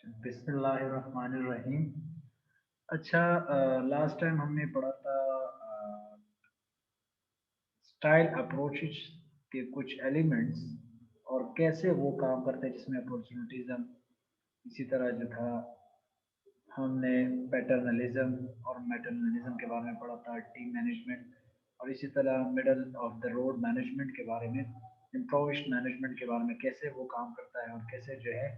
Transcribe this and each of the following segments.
बिस्मिल्लाहिर्रहमानिर्रहीम। अच्छा, last time हमने पढ़ा था स्टाइल अप्रोचेस के कुछ एलिमेंट्स और कैसे वो काम करते हैं, जिसमें अपॉर्चुनिटीज़म, इसी तरह जो था हमने पैटर्नलिज्म और मैटरनलिज्म के बारे में पढ़ा था, टीम मैनेजमेंट, और इसी तरह middle of the road management के बारे में, इम्प्रोविज्ड मैनेजमेंट के बारे में, कैसे वो काम करता है और कैसे जो है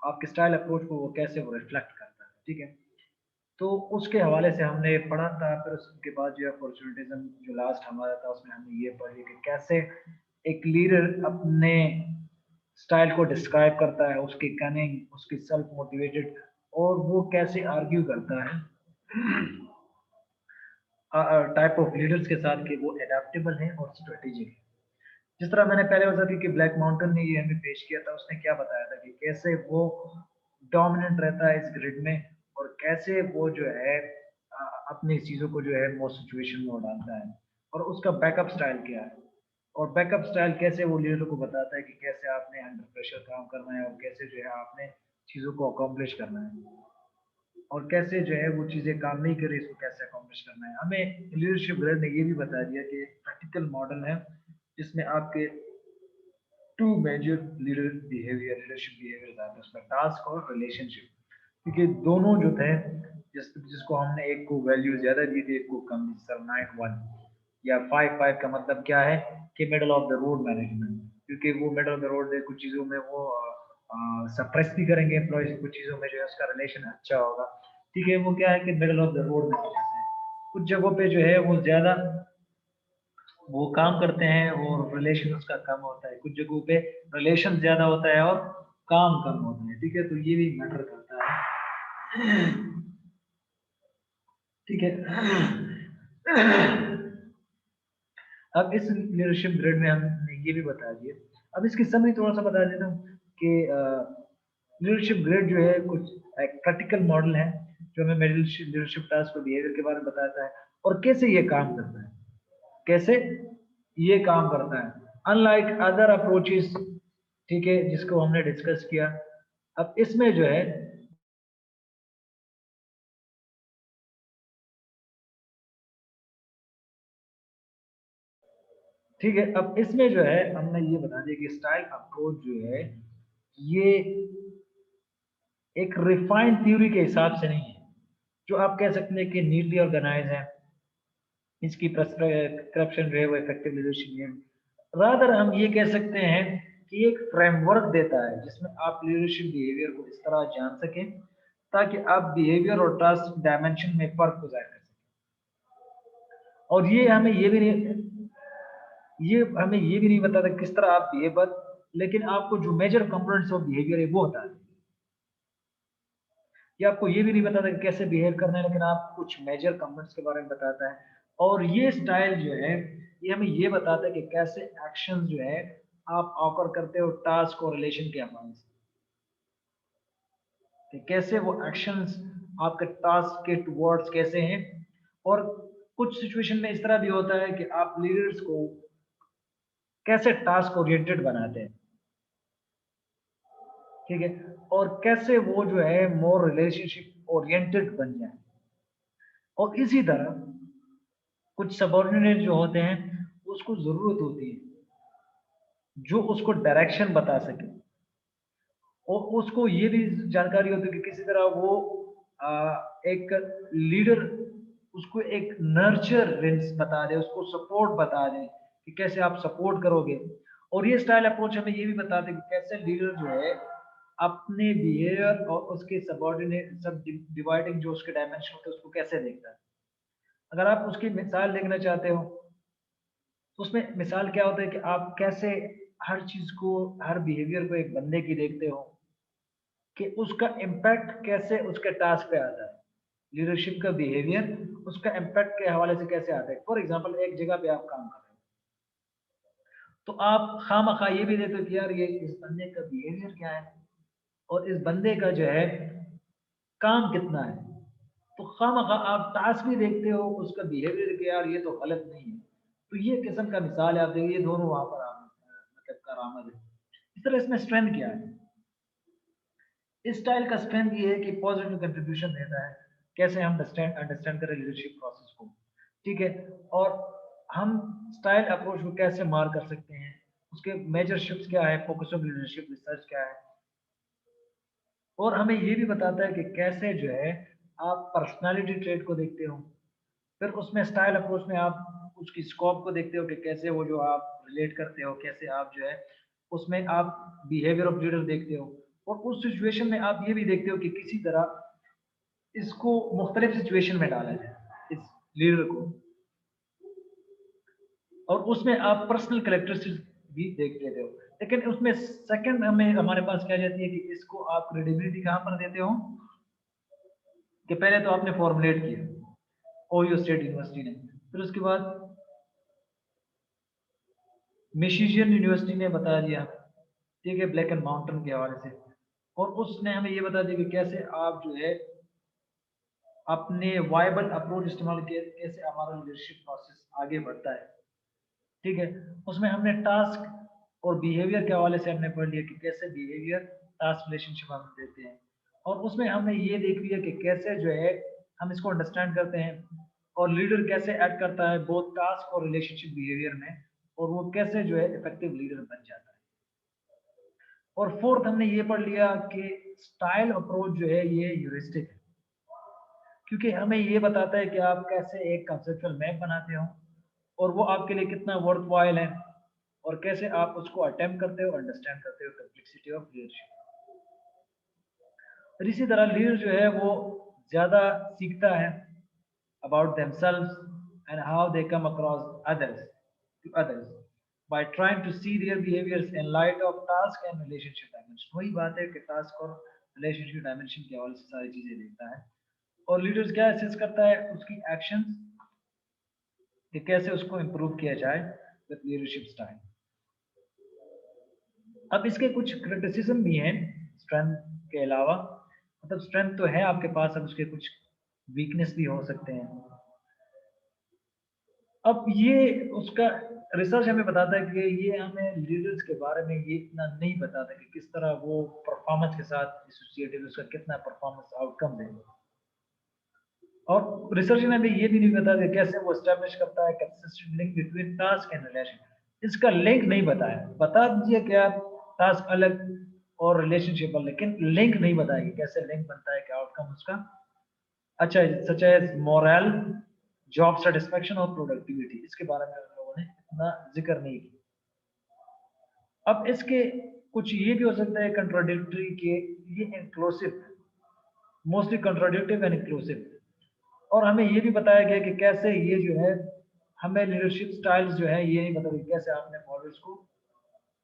आपके स्टाइल अप्रोच को वो कैसे वो रिफ्लेक्ट करता है। ठीक है, तो उसके हवाले से हमने पढ़ा था। फिर उसके बाद जो है अपॉर्चुनिटिज्म जो लास्ट हमारा था, उसमें हमने ये पढ़ी कि कैसे एक लीडर अपने स्टाइल को डिस्क्राइब करता है, उसकी कनिंग, उसकी सेल्फ मोटिवेटेड, और वो कैसे आर्ग्यू करता है टाइप ऑफ लीडर्स के साथ कि वो एडेप्टेबल है और स्ट्रेटेजिक है। जिस तरह मैंने पहले बता दी कि ब्लैक माउंटेन ने ये हमें पेश किया था, उसने क्या बताया था कि कैसे वो डोमिनेंट रहता है इस ग्रिड में, और कैसे वो जो है अपनी चीज़ों को जो है वो सिचुएशन में वो डालता है, और उसका बैकअप स्टाइल क्या है, और बैकअप स्टाइल कैसे वो लीडर को बताता है कि कैसे आपने अंडर प्रेशर काम करना है और कैसे जो है आपने चीज़ों को अकॉम्प्लिश करना है, और कैसे जो है वो चीज़ें काम नहीं करी, इसको कैसे अकॉम्प्लिश करना है। हमें लीडरशिप ग्रेड ने ये भी बता दिया कि प्रैक्टिकल मॉडल है जिसमें आपके टू मेजर लीडरशिप बिहेवियर आते हैं, उसमें टास्क और रिलेशनशिप, क्योंकि दोनों जो थे, जिसको हमने एक को वैल्यू ज्यादा दी थी, एक को कम दी। सर 9-1 या 5-5 का मतलब क्या है कि middle of the road management, क्योंकि वो मिडल ऑफ द रोड कुछ चीज़ों में वो सप्रेस भी करेंगे एम्प्लॉयज, कुछ चीज़ों में जो है उसका रिलेशन अच्छा होगा। ठीक है, वो क्या है कि middle of the road management है। कुछ जगहों पे जो है वो ज़्यादा वो काम करते हैं और रिलेशन उसका कम होता है, कुछ जगहों पे रिलेशन ज्यादा होता है और काम कम होता है। ठीक है, तो ये भी मैटर करता है। ठीक है, अब इस लीडरशिप ग्रेड में हमने ये भी बता दिया। अब इसकी समरी थोड़ा सा बता देता हूँ कि लीडरशिप ग्रेड जो है कुछ एक प्रैक्टिकल मॉडल है जो हमें लीडरशिप टास्क और बिहेवियर के बारे में बताता है और कैसे ये काम करता है, कैसे ये काम करता है, अनलाइक अदर अप्रोचेस। ठीक है, जिसको हमने डिस्कस किया। अब इसमें जो है, ठीक है, अब इसमें जो है हमने ये बता दिया कि स्टाइल अप्रोच जो है ये एक रिफाइंड थ्योरी के हिसाब से नहीं है, जो आप कह सकते हैं कि नीटली ऑर्गेनाइज है, इसकी प्रिस्क्रिप्शन जो है वो इफेक्टिव लीडरशिप है। रादर हम ये कह सकते हैं कि एक फ्रेमवर्क देता है जिसमें आप लीडरशिप बिहेवियर को इस तरह जान सकें ताकि आप बिहेवियर और टास्क डायमेंशन में फर्क को जाहिर कर सकें। और ये हमें ये भी नहीं बताता किस तरह आप बिहेवियर, लेकिन आपको जो मेजर कंपोनेंट्स ऑफ बिहेवियर है वो बताते हैं। ये आपको ये भी नहीं बताता कि कैसे बिहेव करना है, लेकिन आप कुछ मेजर कंपोनेंट्स के बारे में बताता है। और ये स्टाइल जो है ये हमें ये बताता है कि कैसे एक्शन जो है आप ऑफर करते हो टास्क और रिलेशन के हवाले से, कि कैसे वो एक्शंस आपके टास्क के टुवर्ड्स कैसे हैं। और कुछ सिचुएशन में इस तरह भी होता है कि आप लीडर्स को कैसे टास्क ओरिएंटेड बनाते हैं। ठीक है, और कैसे वो जो है मोर रिलेशनशिप ओरिएंटेड बन जाए। और इसी तरह कुछ सबॉर्डिनेट जो होते हैं उसको जरूरत होती है जो उसको डायरेक्शन बता सके, और उसको ये भी जानकारी होती है कि किसी तरह वो एक लीडर उसको एक नर्चर बता दे, उसको सपोर्ट बता दे कि कैसे आप सपोर्ट करोगे। और ये स्टाइल अप्रोच हमें ये भी बताते हैं कि कैसे लीडर जो है अपने बिहेवियर और उसके सबॉर्डिनेट सब डिवाइडिंग जो उसके डायमेंशन होते हैं उसको कैसे देखता है। अगर आप उसकी मिसाल देखना चाहते हो तो उसमें मिसाल क्या होता है कि आप कैसे हर चीज को, हर बिहेवियर को एक बंदे की देखते हो कि उसका इम्पैक्ट कैसे उसके टास्क पे आता है। लीडरशिप का बिहेवियर उसका इम्पैक्ट के हवाले से कैसे आता है। फॉर एग्जांपल एक जगह पे आप काम कर रहे हो तो आप खामखा ये भी देखते हो कि यार ये इस बंदे का बिहेवियर क्या है और इस बंदे का जो है काम कितना है। तो खामखा आप टास्क भी देखते हो, उसका बिहेवियर कि यार ये तो गलत नहीं है। तो ये किस्म का मिसाल है, आप देखिए ये दोनों वहां पर मतलब करामद है। इस तरह इसमें स्ट्रेंथ क्या है इस स्टाइल का स्ट्रेंथ ये है कि पॉजिटिव कंट्रीब्यूशन देता है, कैसे हम अंडरस्टैंड करें लीडरशिप प्रोसेस को, ठीक है, और हम स्टाइल अप्रोच को कैसे मार कर सकते हैं, उसके मेजर शिफ्ट्स क्या है, फोकस ऑफ लीडरशिप रिसर्च क्या है, और हमें ये भी बताता है कि कैसे जो है आप पर्सनालिटी ट्रेट को देखते हो, फिर उसमें स्टाइल अप्रोच में आप उसकी स्कोप को देखते हो कि कैसे वो जो आप रिलेट करते हो, कैसे आप जो है उसमें आप बिहेवियर ऑफ लीडर देखते हो, और उस सिचुएशन में आप ये भी देखते हो कि किसी तरह इसको मुख्तलिफ सिचुएशन में डाला जाए इस लीडर को, और उसमें आप पर्सनल कैरेक्टरिस्टिक्स भी देख लेते हो। लेकिन उसमें सेकंड हमें हमारे पास क्या जाती है कि इसको आप क्रेडिबिलिटी कहाँ पर देते हो, कि पहले तो आपने फॉर्मुलेट किया ओहियो स्टेट यूनिवर्सिटी ने, फिर उसके बाद मिशिगन यूनिवर्सिटी ने बता दिया, ठीक है, ब्लैक एंड माउंटेन के हवाले से, और उसने हमें ये बता दिया कि कैसे आप जो है अपने वायबल अप्रोच इस्तेमाल किए, कैसे हमारा लीडरशिप प्रोसेस आगे बढ़ता है, ठीक है। उसमें हमने टास्क और बिहेवियर के हवाले से हमने पढ़ लिया कि कैसे बिहेवियर टास्क रिलेशनशिप हम देते हैं, और उसमें हमने ये देख लिया कि कैसे जो है हम इसको अंडरस्टैंड करते हैं, और लीडर कैसे ऐड करता है बोथ टास्क और रिलेशनशिप बिहेवियर में, और वो कैसे जो है इफेक्टिव लीडर बन जाता है। और फोर्थ हमने ये पढ़ लिया कि स्टाइल अप्रोच जो है ये ह्यूरिस्टिक है, क्योंकि हमें ये बताता है कि आप कैसे एक कंसेप्चुअल मैप बनाते हो, और वो आपके लिए कितना वर्थ वाइल है, और कैसे आप उसको अटेम्प्ट करते हो, अंडरस्टैंड करते हो कम्प्लेक्सिटी ऑफ लीडरशिप। और इसी तरह लीडर जो है वो ज़्यादा सीखता है about themselves and how they come across others by trying to see their behaviors in light of task and relationship dimension। वही बात है कि टास्क और रिलेशनशिप डायमेंशन के हवाले से सारी चीजें देखता है, और लीडर्स क्या असेस करता है उसकी एक्शंस, कि कैसे उसको इम्प्रूव किया जाए विद लीडरशिप स्टाइल। अब इसके कुछ क्रिटिसिज्म भी हैं स्ट्रेंथ के अलावा, मतलब स्ट्रेंथ तो है आपके पास, अब उसके कुछ वीकनेस भी हो सकते हैं। अब ये उसका रिसर्च हमें बताता है कि ये हमें लीडर्स के बारे में ये इतना नहीं बताता कि किस तरह वो परफॉर्मेंस के साथ एसोसिएटेड, उसका कितना परफॉर्मेंस आउटकम है, और रिसर्च में हमें ये भी नहीं बताया कि कैसे वो एस्टेब्लिश करता है consistent link between task and relation. इसका लिंक नहीं बताया, बता दीजिए कि आप टास्क अलग और रिलेशनशिप अलग, लेकिन लिंक नहीं बताया कि कैसे लिंक बनता है, क्या आउटकम उसका अच्छा है, such as moral, job satisfaction और प्रोडक्टिविटी, इसके बारे में हम लोगों ने इतना जिक्र नहीं किया। अब इसके कुछ ये भी हो सकता है कंट्राडिक्टरी के, ये इंक्लूसिव, मोस्टली कंट्राडिक्टिव एंड इंक्लूसिव, और हमें ये भी बताया गया कि कैसे ये जो है हमें लीडरशिप स्टाइल्स जो है ये नहीं बताते कैसे आपने मॉडल्स को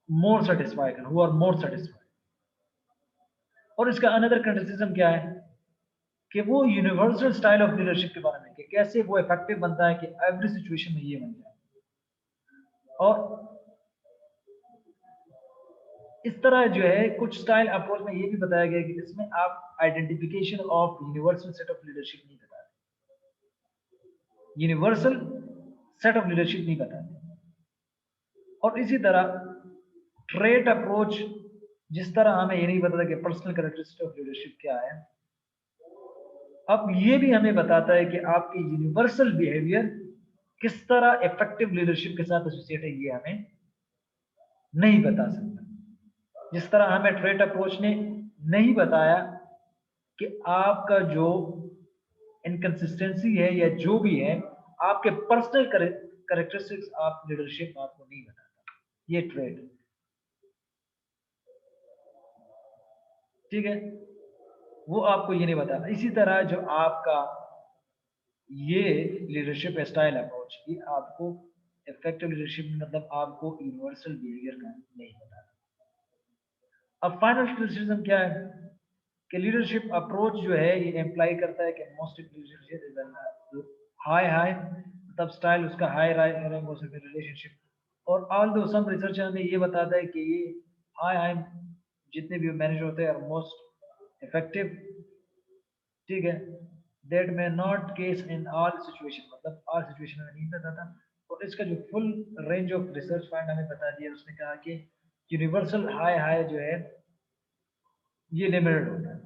मोर सेटिस्फाई करना, हु आर मोर सेटिस्फाई। और इसका अनदर क्रिटिसिज्म क्या है कि वो यूनिवर्सल स्टाइल ऑफ लीडरशिप के बारे में, कि कैसे वो इफेक्टिव बनता है कि एवरी सिचुएशन में ये बन जाए, और इस तरह जो है कुछ स्टाइल अप्रोच में ये भी बताया गया कि इसमें आप identification of universal set of leadership नहीं बताते, यूनिवर्सल सेट ऑफ लीडरशिप नहीं बताते। और इसी तरह ट्रेट अप्रोच जिस तरह हमें ये नहीं बताता कि पर्सनल कैरेक्टरिस्टिक ऑफ लीडरशिप क्या है, अब ये भी हमें बताता है कि आपकी यूनिवर्सल बिहेवियर किस तरह इफेक्टिव लीडरशिप के साथ एसोसिएट है, ये हमें नहीं बता सकता। जिस तरह हमें ट्रेट अप्रोच ने नहीं बताया कि आपका जो इनकंसिस्टेंसी है या जो भी है, आपके पर्सनल कैरेक्टरिस्टिक्स आप लीडरशिप आपको नहीं बताता, ये ट्रेट, ठीक है, वो आपको ये नहीं बताता। इसी तरह जो आपका ये लीडरशिप स्टाइल अप्रोच, ये आपको इफेक्टिव लीडरशिप मतलब आपको यूनिवर्सल बिहेवियर का नहीं बताता। अब फाइनल क्रिटिसिज्म क्या है कि लीडरशिप अप्रोच जो है ये एम्प्लाई करता है कि most leadership is high high, मतलब स्टाइल उसका हाई रैंक हो सकता है रिलेशनशिप, और ऑल दो सम रिसर्च हमें ये बताता है कि ये हाई हाई जितने भी मैनेजर होते हैं मोस्ट इफेक्टिव, ठीक है, that may not case in all situation, मतलब ऑल सिचुएशन में नहीं बताता। और इसका जो full range of research find हमें बता दिया, उसने कहा कि यूनिवर्सल हाई हाई जो है ये लिमिटेड होता है,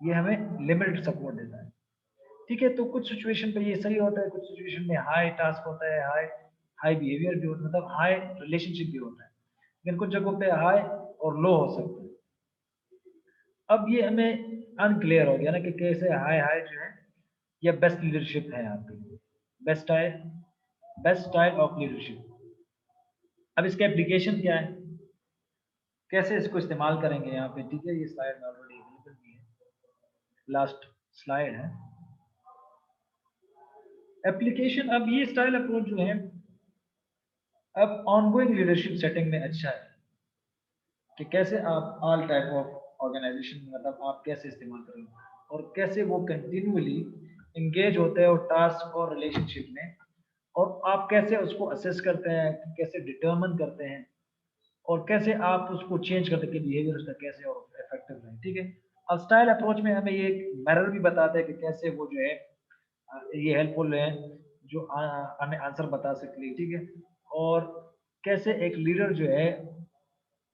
ये हमें लिमिटेड सपोर्ट देता है। ठीक है, तो कुछ सिचुएशन पे ये सही होता है, कुछ सिचुएशन में हाई टास्क होता है, हाई हाई बिहेवियर भी होता है, मतलब हाई रिलेशनशिप भी होता है, लेकिन कुछ जगहों पे हाई और लो हो सकता है। अब ये हमें अनक्लियर हो गया ना कि कैसे हाई हाई जो है या बेस्ट लीडरशिप है आपकी, best style, best style of leadership. अब इसका एप्लीकेशन क्या है, कैसे इसको इस्तेमाल करेंगे यहाँ पे। ठीक है, ये स्लाइड में ऑलरेडी अवेलेबल भी है, लास्ट स्लाइड है एप्लीकेशन। अब ये स्टाइल अप्रोच जो है अब ऑनगोइंग लीडरशिप सेटिंग में अच्छा है कि कैसे आप ऑल टाइप ऑफ ऑर्गेनाइजेशन में मतलब आप कैसे इस्तेमाल करेंगे और कैसे वो कंटिन्यूअली इंगेज होते हैं और टास्क और रिलेशनशिप में, और आप कैसे उसको असेस करते हैं, कैसे डिटर्मन करते हैं, और कैसे आप उसको चेंज करते हैं कि बिहेवियर उसका कैसे और इफेक्टिव रहे। ठीक है, अब स्टाइल अप्रोच में हमें ये मिरर भी बताता है कि कैसे वो जो है ये हेल्पफुल है, जो हमें आंसर बता सकते हैं। ठीक है, और कैसे एक लीडर जो है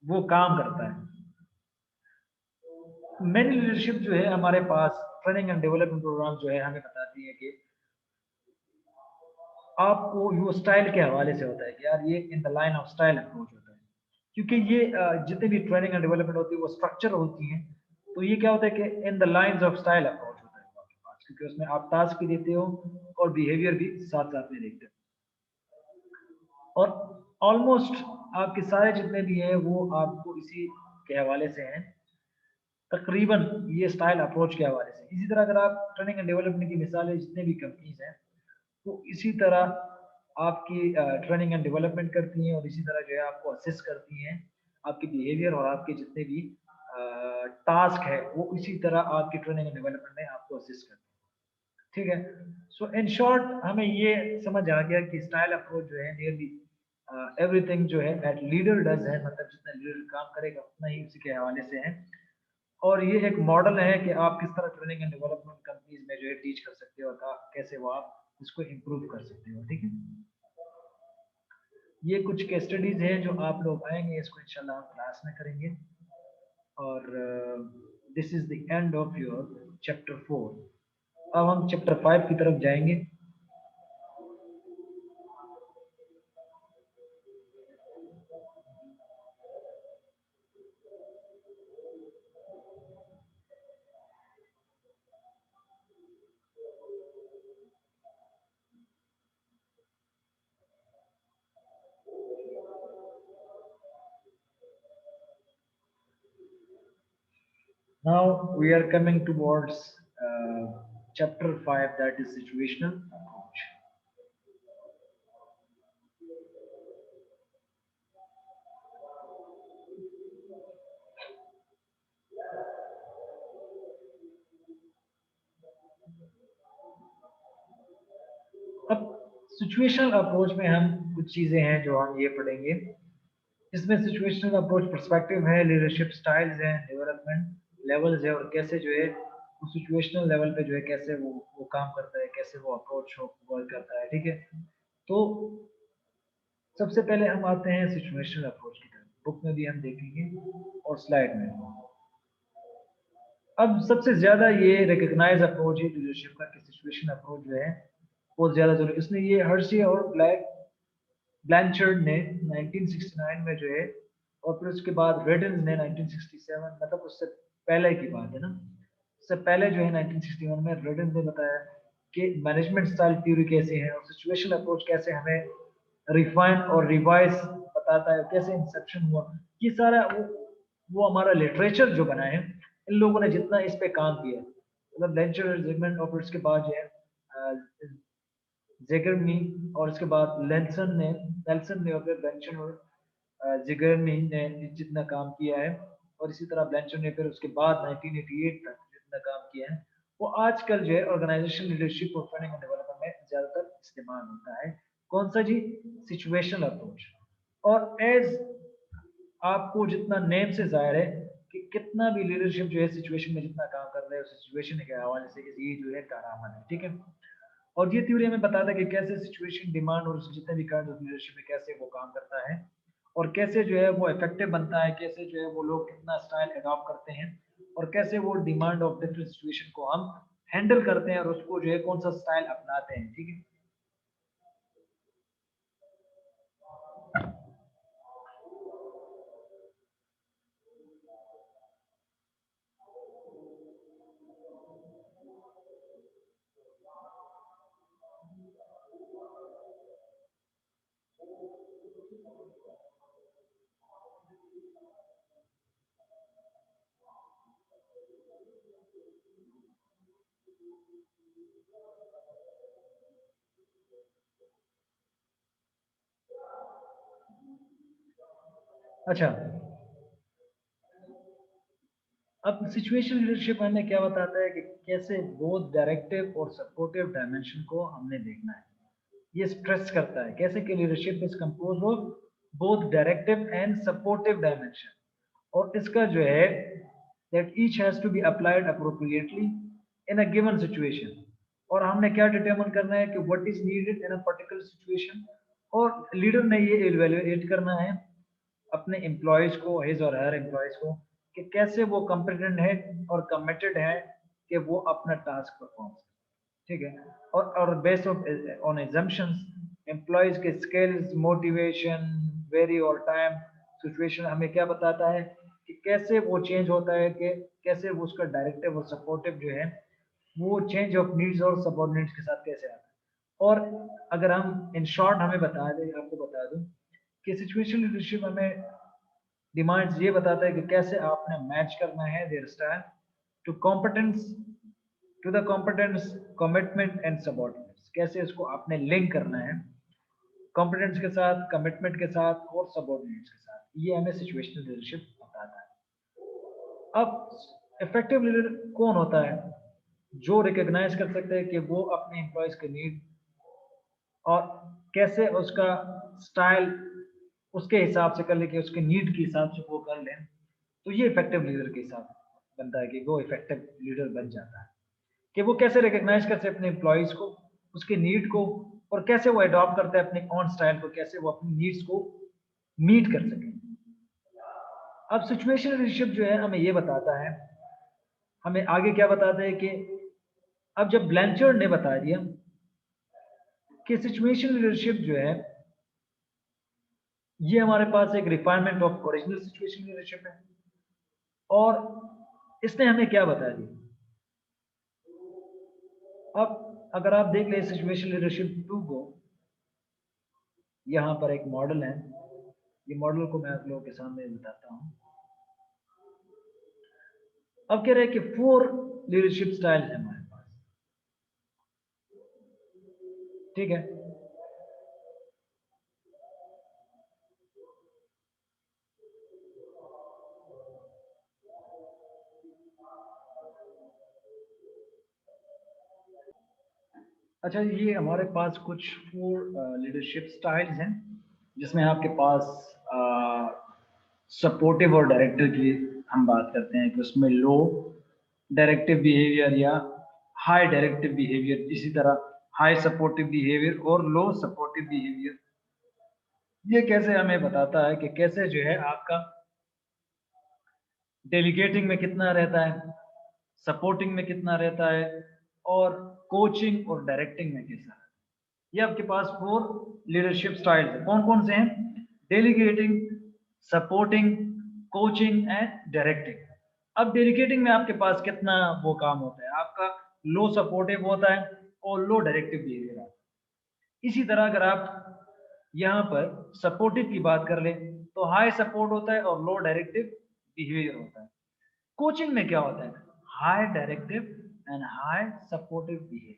वो काम करता है। मेन लीडरशिप जो है हमारे पास ट्रेनिंग एंड डेवलपमेंट प्रोग्राम जो है हमें बताती है कि आपको वो स्टाइल के हवाले से होता है कि यार ये in the line of style approach होता है, क्योंकि ये जितने भी ट्रेनिंग एंड डेवलपमेंट होती है वो स्ट्रक्चर होती है, तो ये क्या होता है कि in the lines of style approach होता है आपके पास, क्योंकि उसमें आप टास्क भी देते हो और बिहेवियर भी साथ साथ में देखते हो, और ऑलमोस्ट आपके सारे जितने भी हैं वो आपको इसी के हवाले से हैं, तकरीबन ये स्टाइल अप्रोच के हवाले से। इसी तरह अगर आप ट्रेनिंग एंड डेवलपमेंट की मिसालें जितने भी कंपनीज हैं तो इसी तरह आपकी ट्रेनिंग एंड डेवलपमेंट करती हैं, और इसी तरह जो है आपको असिस्ट करती हैं, आपके बिहेवियर और आपके जितने भी टास्क है वो इसी तरह आपकी ट्रेनिंग एंड डेवलपमेंट में आपको असिस्ट करती है। ठीक है, सो इन शॉर्ट हमें ये समझ आ गया कि स्टाइल अप्रोच जो है नियरली एवरीथिंग जो है दैट लीडर डज है, मतलब जितना लीडर काम करेगा उतना ही उसी के हवाले से है, और ये एक मॉडल है कि आप किस तरह ट्रेनिंग एंड डेवलपमेंट कंपनीज में जो है टीच कर सकते हो, और कैसे वो आप इसको इम्प्रूव कर सकते हो। ठीक है, ये कुछ केस स्टडीज हैं जो आप लोग आएंगे, इसको इंशाल्लाह हम क्लास में करेंगे, और this is the end of your chapter 4। अब हम चैप्टर 5 की तरफ जाएंगे। Now we are coming towards chapter 5, that is situational approach. अब सिचुएशनल अप्रोच में हम कुछ चीजें हैं जो हम ये पढ़ेंगे। इसमें सिचुएशनल अप्रोच पर्सपेक्टिव है, लीडरशिप स्टाइल्स हैं, डेवलपमेंट लेवल्स है, और कैसे जो है वो सिचुएशनल लेवल पे जो है कैसे वो काम करता है, कैसे वो अप्रोच वर्क करता है। ठीक है, तो सबसे पहले हम आते हैं सिचुएशनल अप्रोच की तरफ, बुक में भी हम देखेंगे और स्लाइड में। अब सबसे ज्यादा ये रिकग्नाइज अप्रोच है लीडरशिप का कि सिचुएशन अप्रोच जो है वो ज्यादा जरूरी। इसने ये हर्शी और ब्लैंचर्ड ने 1969 में जो है, और फिर उसके बाद रेडन ने 1967, मतलब उससे पहले की बात है ना, उससे पहले जो है 1961 में रेडन ने बताया कि मैनेजमेंट स्टाइल थ्योरी कैसे है और सिचुएशन अप्रोच कैसे हमें रिफाइन और रिवाइज बताता है, कैसे इंसेप्शन हुआ। ये सारा वो हमारा लिटरेचर जो बना है, इन लोगों ने जितना इस पे काम किया, मतलब लेंचर जिगमंड, और फिर उसके बाद जो है जेगरनी, और उसके बाद नेल्सन ने और फिर बेंचन और जिगरनी ने जितना काम किया है, और इसी तरह ब्लेंचर ने फिर उसके बाद 1988 तक जितना काम किया है, वो आजकल जो है ऑर्गेनाइजेशन लीडरशिप और ट्रेनिंग एंड डेवलपमेंट में ज्यादातर इस्तेमाल होता है। कौन सा जी? Situational approach. और एज आपको जितना नेम से जाहिर है कि कितना भी लीडरशिप जो है सिचुएशन में जितना काम कर रहा है, उस सिचुएशन के हवाले से ये जो है कारआमद है। ठीक है, और ये थ्योरी हमें बताता है कि कैसे सिचुएशन, डिमांड और जितने भी काइंड ऑफ लीडरशिप में कैसे वो काम करता है, और कैसे जो है वो इफेक्टिव बनता है, कैसे जो है वो लोग कितना स्टाइल अडॉप्ट करते हैं, और कैसे वो डिमांड ऑफ डिफरेंट सिचुएशन को हम हैंडल करते हैं और उसको जो है कौन सा स्टाइल अपनाते हैं। ठीक है। अच्छा, अब सिचुएशन लीडरशिप हमें क्या बताता है कि कैसे बोथ डायरेक्टिव और सपोर्टिव डायमेंशन को हमने देखना है। ये स्ट्रेस करता है कैसे कि leadership is compose of both directive and supportive dimension, और इसका जो है that each has to be applied appropriately in a given situation, और हमने क्या डिटरमाइन करना है कि what is needed in a particular situation, और लीडर ने ये इवेल्युएट करना है अपने एम्प्लॉयज को, हिज और हर एम्प्लॉयज को, कि कैसे वो कॉम्पिटेंट है और कमिटेड है कि वो अपना टास्क परफॉर्म करे। ठीक है। और बेस्ड ऑन एजम्पशंस, एम्प्लॉयज के स्किल्स, मोटिवेशन, वेरी और टाइम, सिचुएशन हमें क्या बताता है कि कैसे वो चेंज होता है, कि कैसे वो उसका डायरेक्टिव और सपोर्टिव जो है वो चेंज ऑफ नीड्स और सबऑर्डिनेट्स के साथ कैसे आता है। और अगर हम इन शॉर्ट हमें बता दें, आपको बता दूं कि सिचुएशन लीडरशिप हमें डिमांड्स ये बताता है कि कैसे आपने मैच करना है their style to competence, to the competence, commitment and subordinates, कैसे इसको आपने लिंक करना है कॉम्पिटेंस के साथ, कमिटमेंट के साथ और सबऑर्डिनेट्स के साथ। ये हमें सिचुएशनल लीडरशिप बताता है। अब इफेक्टिव लीडर कौन होता है? जो रिकॉग्नाइज कर सकते हैं कि वो अपने एम्प्लॉयज के नीड और कैसे उसका स्टाइल उसके हिसाब से कर ले, कि उसके नीड के हिसाब से वो कर ले, तो ये इफेक्टिव लीडर के हिसाब बनता है कि वो इफेक्टिव लीडर बन जाता है। कि वो कैसे रिकॉग्नाइज करते हैं अपने एम्प्लॉयज को, उसके नीड को, और कैसे वो अडॉप्ट करते हैं अपने ऑन स्टाइल को, कैसे वो अपनी नीड्स को मीट कर सके। अब सिचुएशन लीडरशिप जो है हमें ये बताता है, हमें आगे क्या बताता है कि अब जब ब्लैंचर्ड ने बता दिया कि सिचुएशन लीडरशिप जो है ये हमारे पास एक refinement of original situation leadership है, और इसने हमें क्या बता दिया। अब अगर आप देख ले सिचुएशन लीडरशिप 2 को, यहाँ पर एक मॉडल है, ये मॉडल को मैं आप लोगों के सामने बताता हूँ। अब कह रहे हैं कि 4 लीडरशिप स्टाइल है हमारे पास। ठीक है। अच्छा, ये हमारे पास कुछ 4 लीडरशिप स्टाइल्स हैं, जिसमें आपके पास सपोर्टिव और डायरेक्टिव की हम बात करते हैं कि उसमें लो डायरेक्टिव बिहेवियर या हाई डायरेक्टिव बिहेवियर, इसी तरह हाई सपोर्टिव बिहेवियर और लो सपोर्टिव बिहेवियर। ये कैसे हमें बताता है कि कैसे जो है आपका डेलीगेटिंग में कितना रहता है, सपोर्टिंग में कितना रहता है, और कोचिंग और डायरेक्टिंग में कैसा है। ये आपके पास 4 लीडरशिप स्टाइल्स है। कौन कौन से हैं? Delegating, supporting, coaching and directing. अब डेलीगेटिंग में आपके पास कितना वो काम होता है, आपका लो सपोर्टिव होता है और लो डायरेक्टिव बिहेवियर आता है। इसी तरह अगर आप यहाँ पर सपोर्टिव की बात कर ले तो हाई सपोर्ट होता है और लो डायरेक्टिव बिहेवियर होता है। कोचिंग में क्या होता है? High directive and high supportive behaviour,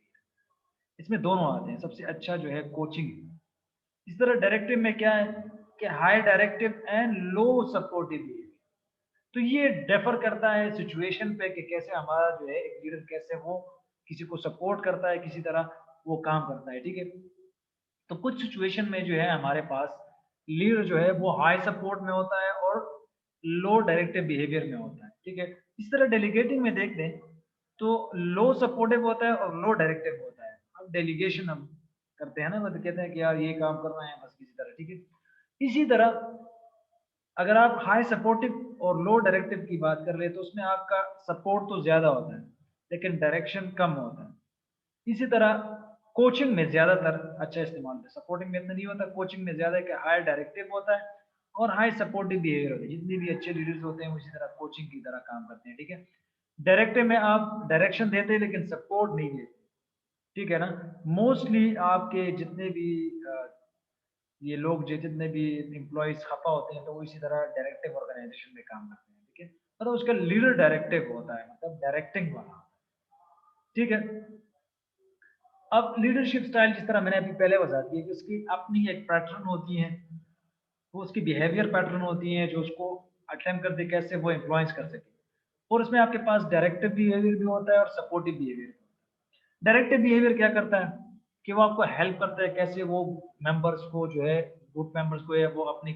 इसमें दोनों आते हैं। सबसे अच्छा जो है कोचिंग। इस तरह डायरेक्टिव में क्या है कि high directive and low supportive behaviour. तो ये डिफर करता है सिचुएशन पे कि कैसे हमारा जो है एक लीडर कैसे वो किसी को सपोर्ट करता है, किसी तरह वो काम करता है। ठीक है। तो कुछ सिचुएशन में जो है हमारे पास लीडर जो है वो हाई सपोर्ट में होता है और लो डायरेक्टिव बिहेवियर में होता है। ठीक है। इस तरह डेलीगेटिंग में देख लें तो लो सपोर्टिव होता है और लो डायरेक्टिव होता है। अब डेलीगेशन हम करते हैं ना, मतलब कहते हैं कि यार ये काम करना है बस, किसी तरह। ठीक है। इसी तरह अगर आप हाई सपोर्टिव और लो डायरेक्टिव की बात कर ले तो उसमें आपका सपोर्ट तो ज़्यादा होता है, लेकिन डायरेक्शन कम होता है। इसी तरह कोचिंग में ज़्यादातर अच्छा इस्तेमाल होता है, सपोर्टिंग में इतना नहीं होता, कोचिंग में ज़्यादा कि हाई डायरेक्टिव होता है और हाई सपोर्टिव बिहेवियर होता है। जितने भी अच्छे लीडर्स होते हैं उसी तरह कोचिंग की तरह काम करते हैं, ठीक है। डायरेक्टिव में आप डायरेक्शन देते हैं लेकिन सपोर्ट नहीं देते, ठीक है ना। मोस्टली आपके जितने भी ये लोग जो जितने भी एम्प्लॉयज खफा होते हैं तो वो इसी तरह डायरेक्टिव ऑर्गेनाइजेशन में काम करते हैं, ठीक है। मतलब उसका लीडर डायरेक्टिव होता है, मतलब डायरेक्टिंग वाला, ठीक है। अब लीडरशिप स्टाइल जिस तरह मैंने अभी पहले बता दिया कि उसकी अपनी एक पैटर्न होती है, वो उसकी बिहेवियर पैटर्न होती है जो उसको अटेम्प्ट करते कैसे वो इन्फ्लुएंस कर सके। और उसमें आपके पास डायरेक्टिव बिहेवियर भी होता है और सपोर्टिव बिहेवियर। डायरेक्टिव बिहेवियर क्या करता है कि वो आपको हेल्प करता है कैसे वो मेंबर्स को जो है, ग्रुप मेंबर्स को है वो अपनी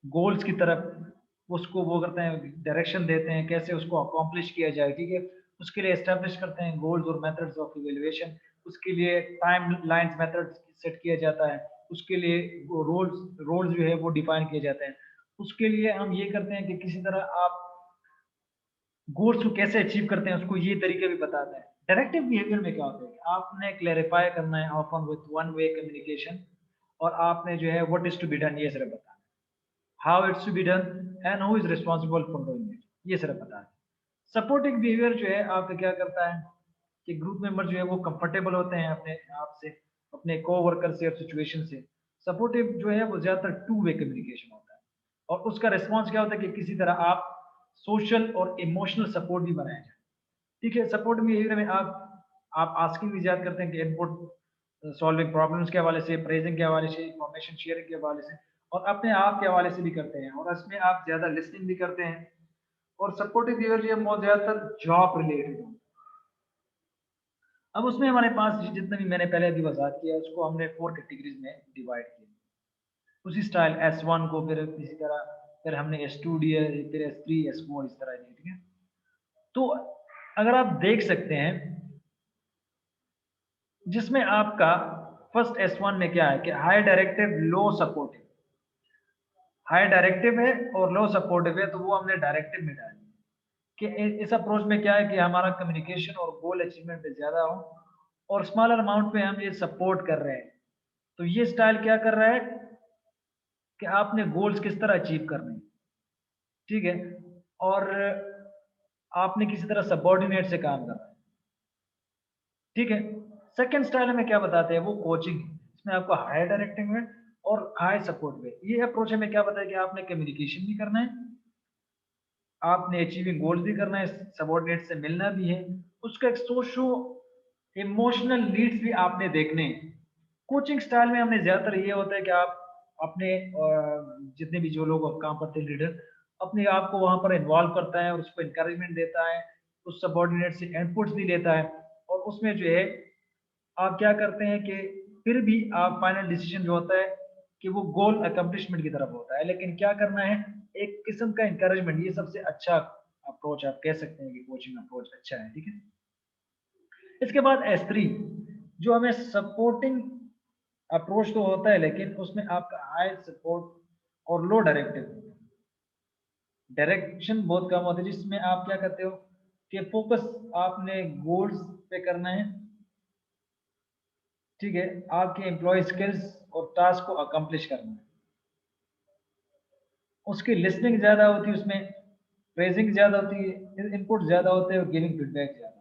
गोल्स की तरफ उसको वो करते हैं, डायरेक्शन देते हैं कैसे उसको अकॉम्प्लिश किया जाए, ठीक है। उसके लिए एस्टेब्लिश करते हैं गोल्स और मेथड्स ऑफ इवैल्यूएशन, उसके लिए टाइम लाइंस मेथड सेट किया जाता है, उसके लिए रोल्स रोल्स जो है वो डिफाइन किए जाते हैं। उसके लिए हम ये करते हैं कि किसी तरह आप गोल्स को कैसे अचीव करते हैं उसको ये तरीके भी बताते हैं। डायरेक्टिव बिहेवियर में क्या होता है कि आपने क्लैरिफाई करना है often with one way communication, और आपने जो है what is to be done ये सिर्फ बताना है, how it's to be done and who is responsible for doing it, ये सिर्फ बताना है। सपोर्टिव बिहेवियर जो है आपका क्या करता है कि ग्रुप मेंबर जो है वो कंफर्टेबल होते हैं अपने आप से, अपने को वर्कर से और सिचुएशन से। सपोर्टिव जो है वो ज्यादातर टू वे कम्युनिकेशन होता है, और उसका रिस्पॉन्स क्या होता है कि किसी तरह आप सोशल और इमोशनल सपोर्ट भी बनाया जाए, ठीक है। सपोर्ट बिहेवियर में आप आस्किंग भी ज्यादा करते हैं कि इनपुट सॉल्विंग प्रॉब्लम्स के हवाले से, प्रेजिंग के हवाले से, इंफॉर्मेशन शेयरिंग के हवाले से, और अपने आप के हवाले से भी करते हैं, और इसमें आप ज्यादा लिसनिंग भी करते हैं। और सपोर्टिव बिहेवियर जो है बहुत ज्यादातर जॉब रिलेटेड है। अब उसमें हमारे पास जितने भी मैंने पहले अभी वजात किया उसको हमने 4 कैटेगरीज में डिवाइड किया। उसी स्टाइल S1 को फिर इसी तरह, फिर हमने S2 दिया, फिर S3 S4 इस तरह दिया, ठीक है। तो अगर आप देख सकते हैं जिसमें आपका फर्स्ट S1 में क्या है कि हाई डायरेक्टिव लो सपोर्टिव, हाई डायरेक्टिव है और लो सपोर्टिव है, तो वो हमने डायरेक्टिव में डाली कि इस अप्रोच में क्या है कि हमारा कम्युनिकेशन और गोल अचीवमेंट पे ज्यादा हो, और स्मॉलर अमाउंट पे हम ये सपोर्ट कर रहे हैं। तो ये स्टाइल क्या कर रहा है कि आपने गोल्स किस तरह अचीव करने हैं, ठीक है, और आपने किसी तरह सबऑर्डिनेट से काम करना है, ठीक है। सेकंड स्टाइल में क्या बताते हैं वो कोचिंग, इसमें आपको हाई डायरेक्टिंग में और हाई सपोर्ट में ये अप्रोच में क्या बताया कि आपने कम्युनिकेशन भी करना है, आपने अचीविंग गोल्स भी करना है, सबऑर्डिनेट से मिलना भी है, उसका एक सोशो इमोशनल नीड्स भी आपने देखने हैं। कोचिंग स्टाइल में हमने ज्यादातर ये होता है कि आप अपने जितने भी जो लोग काम करते हैं लीडर अपने आप को वहां पर इन्वॉल्व करता है और उसको इंकरेजमेंट देता है, उस सबऑर्डिनेट से इनपुट्स भी लेता है, और उसमें जो है आप क्या करते हैं कि फिर भी आप फाइनल डिसीजन जो होता है कि वो गोल अकम्पलिशमेंट की तरफ होता है, लेकिन क्या करना है एक किस्म का इंकरेजमेंट, ये सबसे अच्छा अप्रोच आप कह सकते हैं कि कोचिंग अप्रोच अच्छा है, ठीक है। इसके बाद S3 जो हमें सपोर्टिंग अप्रोच तो होता है लेकिन उसमें आपका हाई सपोर्ट और लो डायरेक्टिव, डायरेक्शन बहुत कम होता है, जिसमें आप क्या करते हो कि फोकस आपने गोल्स पे करना है, ठीक है, आपके एम्प्लॉय स्किल्स और टास्क को अकम्प्लिश करना है। उसकी लिसनिंग ज्यादा होती है, उसमें प्रेजिंग ज्यादा होती है, इनपुट ज्यादा होते हैं और गिविंग फीडबैक ज्यादा,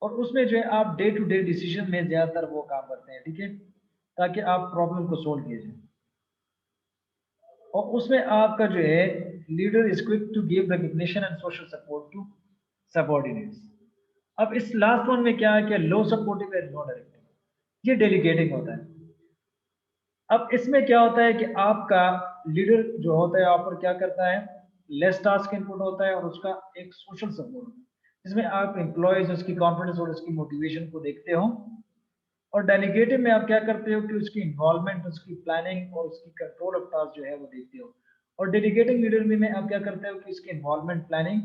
और उसमें जो है आप डे टू डे डिसीजन में ज्यादातर वो काम करते हैं, ठीक है, ताकि आप प्रॉब्लम को सोल्व किए जाए। और उसमें आपका जो है leader is quick to give recognition and social support to subordinates. अब इस लास्ट वन में क्या है कि low supportive and no directive, ये डेलीगेटिंग होता है। अब इसमें क्या होता है कि आपका लीडर जो होता है यहाँ पर क्या करता है, लेस टास्क इनपुट होता है और उसका एक सोशल सपोर्ट होता है जिसमें आप एम्प्लॉयज उसकी कॉन्फिडेंस और उसकी मोटिवेशन को देखते हो। और डेलीगेटिव में आप क्या करते हो कि उसकी इन्वॉल्वमेंट, उसकी प्लानिंग और उसकी कंट्रोल ऑफ टास्क जो है वो देखते हो। और डेलीगेटिंग लीडर में आप क्या करते हो कि उसकी involvement, planning,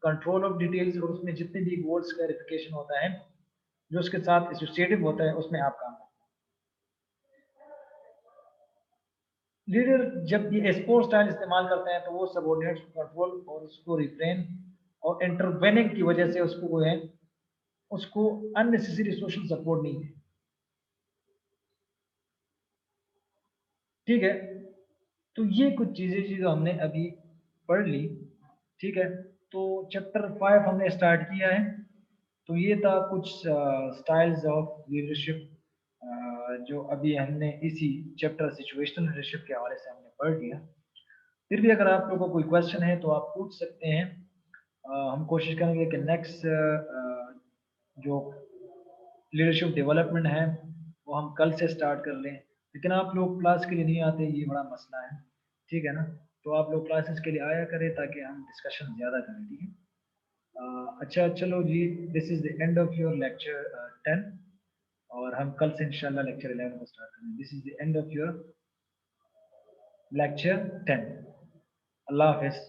control of details और उसमें जितने भी गोल्स क्लैरिफिकेशन होता है जो उसके साथ एसोसिएटिव होता है उसमें आप काम करते लीडर जब ये स्पोर्ट स्टाइल इस्तेमाल करते हैं तो वो सबऑर्डिनेट्स को कंट्रोल और उसको रिफ्रेन और इंटरवेनिंग की वजह से उसको वो है, उसको अननेसेसरी सोशल सपोर्ट नहीं है। ठीक है, तो ये कुछ चीजें जो हमने अभी पढ़ ली। ठीक है, तो चैप्टर 5 हमने स्टार्ट किया है। तो ये था कुछ स्टाइल्स ऑफ लीडरशिप जो अभी हमने इसी चैप्टर सिचुएशनल लीडरशिप के हवाले से हमने पढ़ लिया। फिर भी अगर आप लोगों को कोई क्वेश्चन है तो आप पूछ सकते हैं। हम कोशिश करेंगे कि नेक्स्ट जो लीडरशिप डेवलपमेंट है वो हम कल से स्टार्ट कर लें, लेकिन आप लोग क्लास के लिए नहीं आते, ये बड़ा मसला है। ठीक है ना, तो आप लोग क्लासेस के लिए आया करें ताकि हम डिस्कशन ज़्यादा करें। ठीक है, अच्छा चलो जी, this is the end of your lecture 10, और हम कल से इंशाल्लाह लेक्चर 11 को स्टार्ट करेंगे। This is the end of your lecture 10। अल्लाह हाफिज़।